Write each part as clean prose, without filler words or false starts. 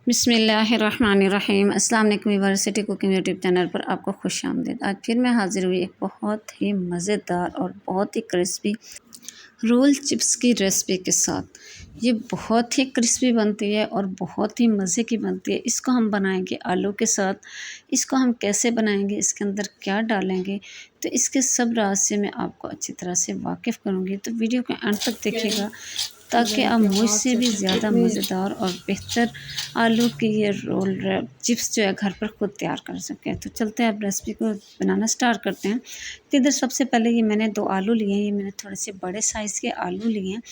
बिस्मिल्लाहिर्रहमानिर्रहीम। अस्सलाम वालेकुम यूनिवर्सिटी कुकिंग यूट्यूब चैनल पर आपको खुश आमदीद। आज फिर मैं हाज़िर हुई एक बहुत ही मज़ेदार और बहुत ही क्रिस्पी रोल चिप्स की रेसिपी के साथ। ये बहुत ही क्रिस्पी बनती है और बहुत ही मज़े की बनती है। इसको हम बनाएंगे आलू के साथ। इसको हम कैसे बनाएंगे, इसके अंदर क्या डालेंगे, तो इसके सब राज से मैं आपको अच्छी तरह से वाकिफ़ करूँगी। तो वीडियो के अंत तक देखिएगा ताकि आप मुझसे भी ज़्यादा मज़ेदार और बेहतर आलू की ये रोल चिप्स जो है घर पर खुद तैयार कर सकें। तो चलते हैं अब रेसिपी को बनाना स्टार्ट करते हैं। तो इधर सबसे पहले ये मैंने 2 आलू लिए हैं, ये मैंने थोड़े से बड़े साइज़ के आलू लिए हैं।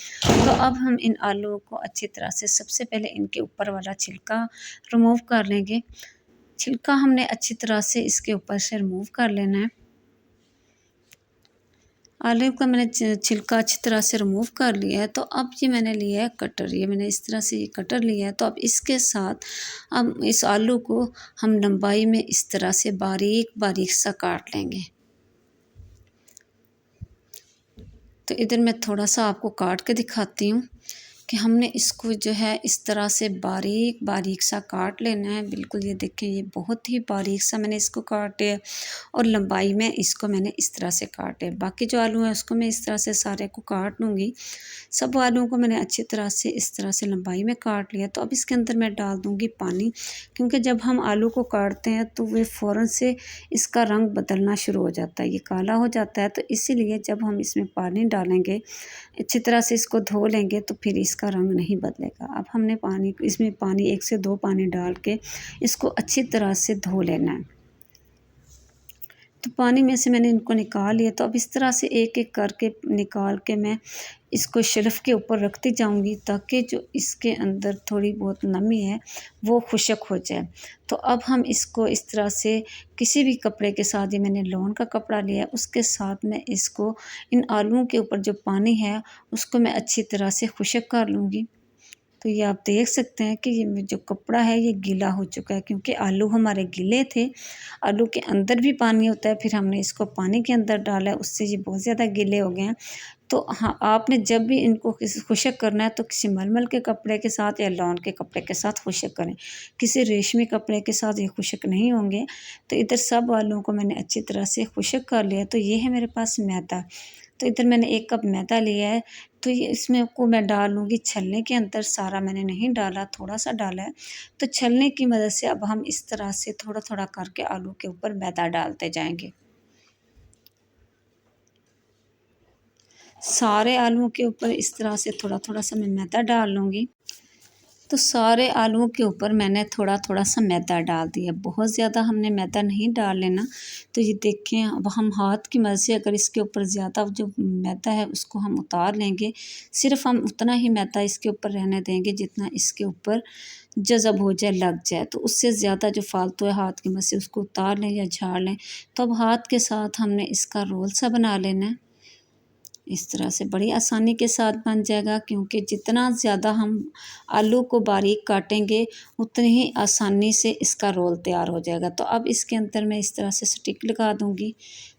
तो अब हम इन आलूओं को अच्छी तरह से सबसे पहले इनके ऊपर वाला छिलका रिमूव कर लेंगे। छिलका हमने अच्छी तरह से इसके ऊपर से रिमूव कर लेना है। आलू का मैंने छिलका अच्छी तरह से रिमूव कर लिया है। तो अब ये मैंने लिया है कटर, ये मैंने इस तरह से ये कटर लिया है। तो अब इसके साथ हम इस आलू को हम लंबाई में इस तरह से बारीक बारीक सा काट लेंगे। तो इधर मैं थोड़ा सा आपको काट के दिखाती हूँ कि हमने इसको जो है इस तरह से बारीक बारीक सा काट लेना है। बिल्कुल ये देखें, ये बहुत ही बारीक सा मैंने इसको काटे है और लंबाई में इसको मैंने इस तरह से काटे। बाकी जो आलू हैं उसको मैं इस तरह से सारे को काट लूँगी। सब आलूओं को मैंने अच्छी तरह से इस तरह से लंबाई में काट लिया। तो अब इसके अंदर मैं डाल दूँगी पानी, क्योंकि जब हम आलू को काटते हैं तो वे फ़ौरन से इसका रंग बदलना शुरू हो जाता है, ये काला हो जाता है। तो इसीलिए जब हम इसमें पानी डालेंगे, अच्छी तरह से इसको धो लेंगे, तो फिर इसका रंग नहीं बदलेगा। अब हमने इसमें पानी 1 से 2 पानी डाल के इसको अच्छी तरह से धो लेना है। तो पानी में से मैंने इनको निकाल लिया। तो अब इस तरह से एक-एक करके निकाल के मैं इसको शेल्फ़ के ऊपर रखती जाऊंगी, ताकि जो इसके अंदर थोड़ी बहुत नमी है वो खुश्क हो जाए। तो अब हम इसको इस तरह से किसी भी कपड़े के साथ, ये मैंने लॉन का कपड़ा लिया है, उसके साथ मैं इसको इन आलूओं के ऊपर जो पानी है उसको मैं अच्छी तरह से खुश्क कर लूँगी। तो ये आप देख सकते हैं कि ये जो कपड़ा है ये गीला हो चुका है, क्योंकि आलू हमारे गीले थे। आलू के अंदर भी पानी होता है, फिर हमने इसको पानी के अंदर डाला है, उससे ये बहुत ज़्यादा गीले हो गए हैं। तो हाँ, आपने जब भी इनको खुश्क करना है तो किसी मलमल के कपड़े के साथ या लॉन के कपड़े के साथ खुश्क करें। किसी रेशमी कपड़े के साथ ये खुश्क नहीं होंगे। तो इधर सब आलूओं को मैंने अच्छी तरह से खुश्क कर लिया। तो ये है मेरे पास मैदा। तो इधर मैंने 1 कप मैदा लिया है। तो ये इसमें को मैं डाल लूँगी छलनी के अंदर। सारा मैंने नहीं डाला, थोड़ा-सा डाला है। तो छलनी की मदद से अब हम इस तरह से थोड़ा-थोड़ा करके आलू के ऊपर मैदा डालते जाएँगे। सारे आलूओं के ऊपर इस तरह से थोड़ा-थोड़ा सा मैं मैदा डाल लूँगी। तो सारे आलूओं के ऊपर मैंने थोड़ा-थोड़ा सा मैदा डाल दिया। बहुत ज़्यादा हमने मैदा नहीं डाल लेना। तो ये देखें, अब हम हाथ की मदद से अगर इसके ऊपर ज़्यादा जो मैदा है उसको हम उतार लेंगे। सिर्फ़ हम उतना ही मैदा इसके ऊपर रहने देंगे जितना इसके ऊपर जज़ब हो जाए, लग जाए। तो उससे ज़्यादा जो फ़ालतू है हाथ की मदद से उसको उतार लें या झाड़ लें। तो अब हाथ के साथ हमने इसका रोल सा बना लेना है। इस तरह से बड़ी आसानी के साथ बन जाएगा, क्योंकि जितना ज़्यादा हम आलू को बारीक काटेंगे उतनी ही आसानी से इसका रोल तैयार हो जाएगा। तो अब इसके अंदर मैं इस तरह से स्टिक लगा दूँगी।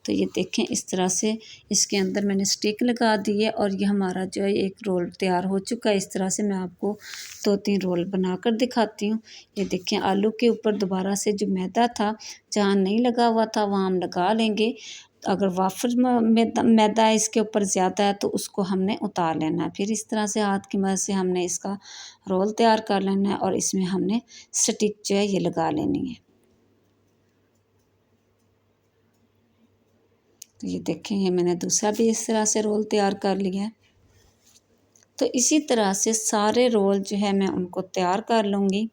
तो ये देखें, इस तरह से इसके अंदर मैंने स्टिक लगा दी है और ये हमारा जो है एक रोल तैयार हो चुका है। इस तरह से मैं आपको 2-3 रोल बनाकर दिखाती हूँ। ये देखें, आलू के ऊपर दोबारा से जो मैदा था, जहाँ नहीं लगा हुआ था वहाँ हम लगा लेंगे। अगर वाफ़र में मैदा इसके ऊपर ज़्यादा है तो उसको हमने उतार लेना है। फिर इस तरह से हाथ की मदद से हमने इसका रोल तैयार कर लेना है और इसमें हमने स्टिक जो है ये लगा लेनी है। तो ये देखें, ये मैंने दूसरा भी इस तरह से रोल तैयार कर लिया है। तो इसी तरह से सारे रोल जो है मैं उनको तैयार कर लूँगी।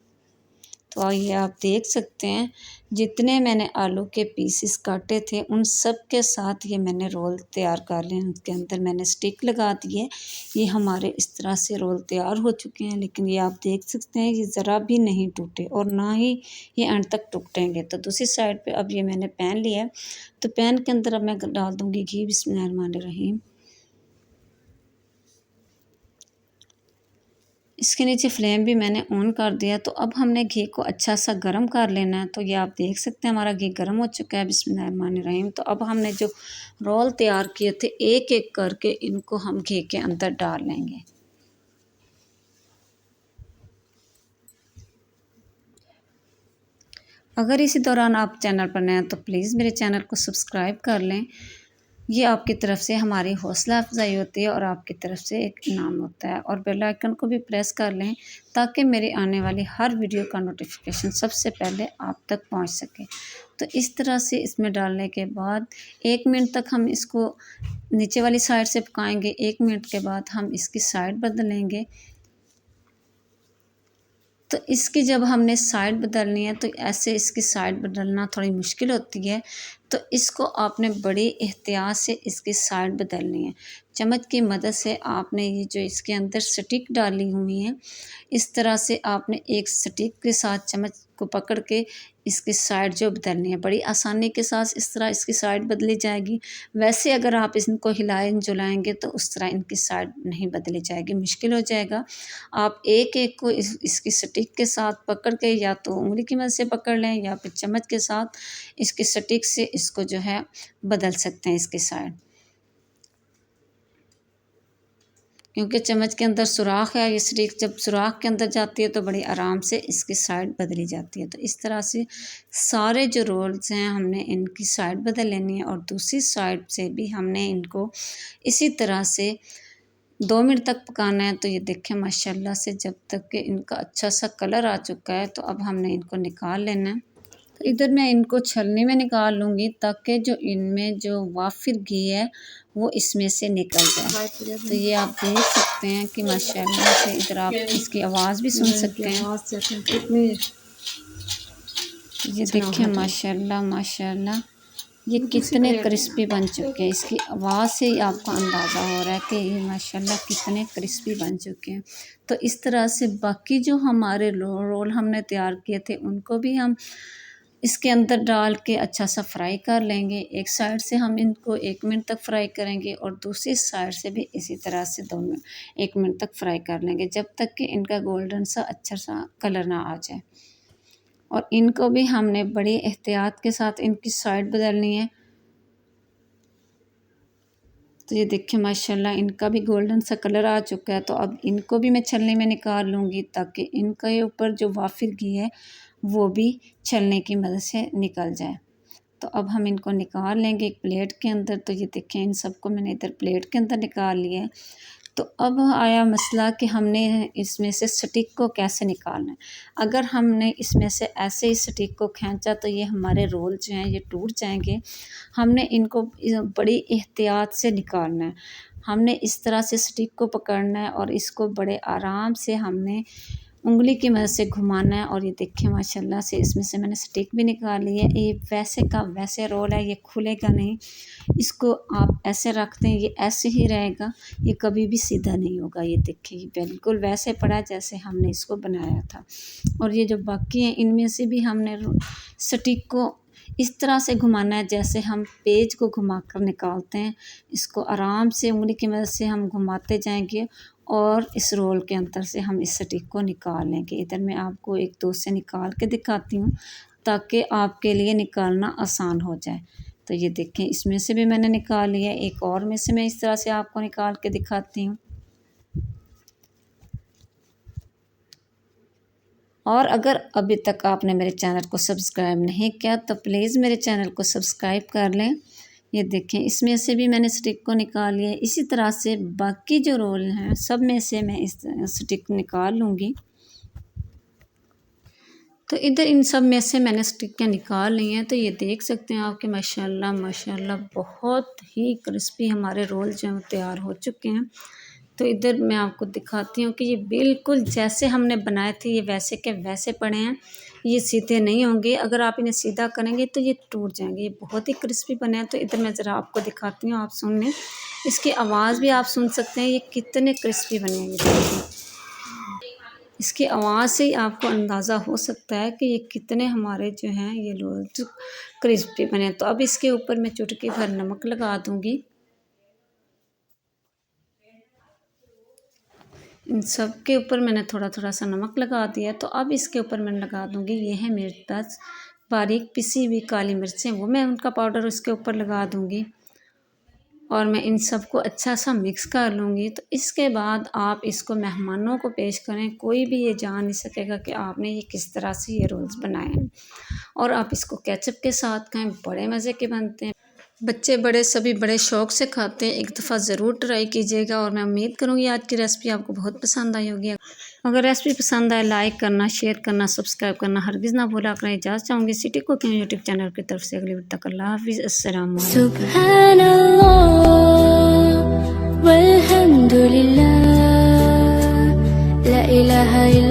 तो ये आप देख सकते हैं, जितने मैंने आलू के पीसेस काटे थे उन सब के साथ ये मैंने रोल तैयार कर लिए। उसके अंदर मैंने स्टिक लगा दी है। ये हमारे इस तरह से रोल तैयार हो चुके हैं, लेकिन ये आप देख सकते हैं ये ज़रा भी नहीं टूटे और ना ही ये अंत तक टूटेंगे। तो दूसरी साइड पे अब ये मैंने पैन लिया है। तो पैन के अंदर अब मैं डाल दूँगी घी। बिस्मिल्लाहिर्रहमानिर्रहीम। इसके नीचे फ्लेम भी मैंने ऑन कर दिया। तो अब हमने घी को अच्छा सा गरम कर लेना है। तो ये आप देख सकते हैं हमारा घी गरम हो चुका है। बिस्मिल्लाहिर्रहमानिर्रहीम। तो अब हमने जो रोल तैयार किए थे, एक-एक करके इनको हम घी के अंदर डाल लेंगे। अगर इसी दौरान आप चैनल पर नए हैं तो प्लीज़ मेरे चैनल को सब्सक्राइब कर लें। ये आपकी तरफ से हमारी हौसला अफ़ज़ाई होती है और आपकी तरफ से एक इनाम होता है। और बेल आइकन को भी प्रेस कर लें ताकि मेरी आने वाली हर वीडियो का नोटिफिकेशन सबसे पहले आप तक पहुंच सके। तो इस तरह से इसमें डालने के बाद 1 मिनट तक हम इसको नीचे वाली साइड से पकाएंगे। 1 मिनट के बाद हम इसकी साइड बदलेंगे। तो इसकी जब हमने साइड बदलनी है तो ऐसे इसकी साइड बदलना थोड़ी मुश्किल होती है। तो इसको आपने बड़ी एहतियात से इसकी साइड बदलनी है। चम्मच की मदद से आपने ये जो इसके अंदर स्टिक डाली हुई हैं, इस तरह से आपने एक स्टिक के साथ चम्मच को पकड़ के इसकी साइड जो बदलनी है, बड़ी आसानी के साथ इस तरह इसकी साइड बदली जाएगी। वैसे अगर आप इनको हिलाएं-जुलाएँगे तो उस तरह इनकी साइड नहीं बदली जाएगी, मुश्किल हो जाएगा। आप एक-एक को इसकी स्टिक के साथ पकड़ के या तो उँगली की मदद से पकड़ लें या फिर चम्मच के साथ इसकी स्टिक से इसको जो है बदल सकते हैं इसकी साइड। क्योंकि चम्मच के अंदर सुराख है, ये स्टिक जब सुराख के अंदर जाती है तो बड़ी आराम से इसकी साइड बदली जाती है। तो इस तरह से सारे जो रोल्स हैं हमने इनकी साइड बदल लेनी है और दूसरी साइड से भी हमने इनको इसी तरह से 2 मिनट तक पकाना है। तो ये देखें माशाल्लाह से जब तक कि इनका अच्छा सा कलर आ चुका है तो अब हमने इनको निकाल लेना है। तो इधर मैं इनको छलनी में निकाल लूँगी ताकि जो इनमें जो वाफिर घी है वो इसमें से निकल जाए। तो ये आप देख सकते हैं कि माशाल्लाह से इधर आप इसकी आवाज़ भी सुन सकते हैं। ये देखिए माशाल्लाह माशाल्लाह ये कितने क्रिस्पी बन चुके हैं। इसकी आवाज़ से ही आपको अंदाज़ा हो रहा है कि ये माशाल्लाह कितने क्रिस्पी बन चुके हैं। तो इस तरह से बाकी जो हमारे रोल हमने तैयार किए थे उनको भी हम इसके अंदर डाल के अच्छा सा फ्राई कर लेंगे। एक साइड से हम इनको 1 मिनट तक फ्राई करेंगे और दूसरी साइड से भी इसी तरह से 1 मिनट तक फ्राई कर लेंगे जब तक कि इनका गोल्डन सा अच्छा सा कलर ना आ जाए। और इनको भी हमने बड़ी एहतियात के साथ इनकी साइड बदलनी है। तो ये देखिए माशाल्लाह इनका भी गोल्डन सा कलर आ चुका है। तो अब इनको भी मैं छलनी में निकाल लूँगी ताकि इनके ऊपर जो वाफिर घी है वो भी छलनी की मदद से निकल जाए। तो अब हम इनको निकाल लेंगे एक प्लेट के अंदर। तो ये देखें इन सबको मैंने इधर प्लेट के अंदर निकाल लिया है। तो अब आया मसला कि हमने इसमें से स्टिक को कैसे निकालना है। अगर हमने इसमें से ऐसे ही स्टिक को खींचा तो ये हमारे रोल जो हैं ये टूट जाएंगे। हमने इनको बड़ी एहतियात से निकालना है। हमने इस तरह से स्टिक को पकड़ना है और इसको बड़े आराम से हमने उंगली की मदद से घुमाना है। और ये देखिए माशाल्लाह से इसमें से मैंने स्टिक भी निकाल ली है। ये वैसे का वैसे रोल है, ये खुलेगा नहीं। इसको आप ऐसे रख दें ये ऐसे ही रहेगा, ये कभी भी सीधा नहीं होगा। ये देखिए बिल्कुल वैसे पड़ा जैसे हमने इसको बनाया था। और ये जो बाकी हैं इनमें से भी हमने स्टिक को इस तरह से घुमाना है जैसे हम पेज को घुमाकर निकालते हैं। इसको आराम से उंगली की मदद से हम घुमाते जाएंगे और इस रोल के अंदर से हम इस स्टिक को निकाल लेंगे। इधर मैं आपको एक दो से निकाल के दिखाती हूँ ताकि आपके लिए निकालना आसान हो जाए। तो ये देखें इसमें से भी मैंने निकाल लिया। एक और में से मैं इस तरह से आपको निकाल के दिखाती हूँ। और अगर अभी तक आपने मेरे चैनल को सब्सक्राइब नहीं किया तो प्लीज़ मेरे चैनल को सब्सक्राइब कर लें। ये देखें इसमें से भी मैंने स्टिक को निकाल लिया। इसी तरह से बाकी जो रोल हैं सब में से मैं इस स्टिक निकाल लूँगी। तो इधर इन सब में से मैंने स्टिकें निकाल ली हैं। तो ये देख सकते हैं आप कि माशाल्लाह माशाल्लाह बहुत ही क्रिस्पी हमारे रोल जो हैं तैयार हो चुके हैं। तो इधर मैं आपको दिखाती हूँ कि ये बिल्कुल जैसे हमने बनाए थे ये वैसे के वैसे पड़े हैं। ये सीधे नहीं होंगे, अगर आप इन्हें सीधा करेंगे तो ये टूट जाएंगे। ये बहुत ही क्रिस्पी बने हैं। तो इधर मैं ज़रा आपको दिखाती हूँ, आप सुन लें। इसकी आवाज़ भी आप सुन सकते हैं ये कितने क्रिस्पी बने हैं। ये देखिए इसकी आवाज़ से ही आपको अंदाज़ा हो सकता है कि ये कितने हमारे जो हैं ये रोल क्रिस्पी बने हैं। तो अब इसके ऊपर मैं चुटकी भर नमक लगा दूँगी। इन सब के ऊपर मैंने थोड़ा थोड़ा सा नमक लगा दिया। तो अब इसके ऊपर मैं लगा दूँगी ये है मेरे पास बारीक पिसी हुई काली मिर्चें, वो मैं उनका पाउडर उसके ऊपर लगा दूँगी। और मैं इन सबको अच्छा सा मिक्स कर लूँगी। तो इसके बाद आप इसको मेहमानों को पेश करें, कोई भी ये जान नहीं सकेगा कि आपने ये किस तरह से ये रोल्स बनाए हैं। और आप इसको केचप के साथ खाएं, बड़े मज़े के बनते हैं। बच्चे बड़े सभी बड़े शौक़ से खाते हैं। एक दफ़ा ज़रूर ट्राई कीजिएगा और मैं उम्मीद करूँगी आज की रेसिपी आपको बहुत पसंद आई होगी। अगर रेसिपी पसंद आए लाइक करना, शेयर करना, सब्सक्राइब करना हरगिज़ ना भूला करें। इजाज़त चाहूँगी सिटी कुकिंग यूट्यूब चैनल की तरफ से। अगली वीडियो तक अल्लाह हाफ़िज़। अस्सलाम वालेकुम। सुब्हानल्लाह वल्हम्दुलिल्लाह ला इलाहा इल्लल्लाह।